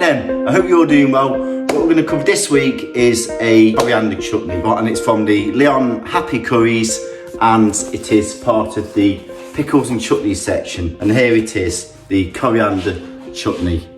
then, I hope you're all doing well. What we're going to cover this week is a coriander chutney, and it's from the Leon Happy Curries, and it is part of the pickles and chutneys section. And here it is, the coriander chutney.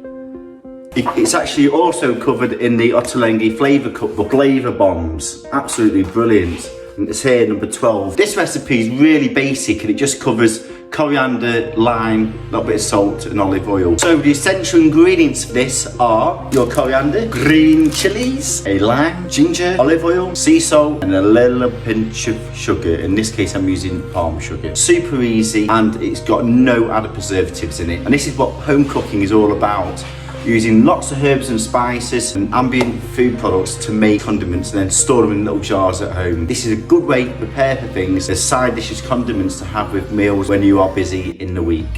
It's actually also covered in the Ottolenghi Flavour cookbook, flavour bombs. Absolutely brilliant. And it's here, number 12. This recipe is really basic and it just covers coriander, lime, a little bit of salt and olive oil. So the essential ingredients for this are your coriander, green chilies, a lime, ginger, olive oil, sea salt and a little pinch of sugar. In this case I'm using palm sugar. Super easy and it's got no added preservatives in it. And this is what home cooking is all about. Using lots of herbs and spices and ambient food products to make condiments and then store them in little jars at home. This is a good way to prepare for things as side dishes, condiments to have with meals when you are busy in the week.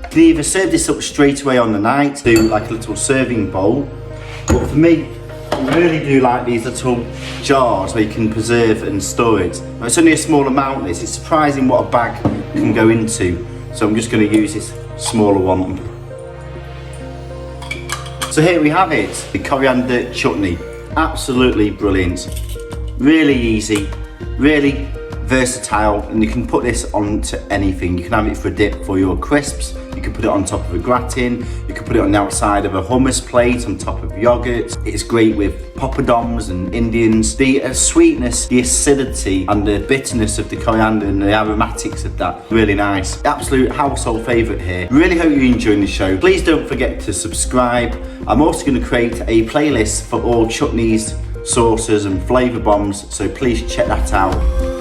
You can either serve this up straight away on the night, do like a little serving bowl, but for me, I really do like these little jars where you can preserve and store it. Now, it's only a small amount this, it's surprising what a bag can go into, so I'm just going to use this smaller one. So here we have it, the coriander chutney. Absolutely brilliant, really easy, really versatile, and you can put this onto anything. You can have it for a dip for your crisps, you can put it on top of a gratin, you can put it on the outside of a hummus plate on top of yogurt. It's great with poppadoms and Indians. The sweetness, the acidity and the bitterness of the coriander and the aromatics of that, really nice. Absolute household favourite here. Really hope you're enjoying the show. Please don't forget to subscribe. I'm also going to create a playlist for all chutneys, sauces and flavour bombs, so please check that out.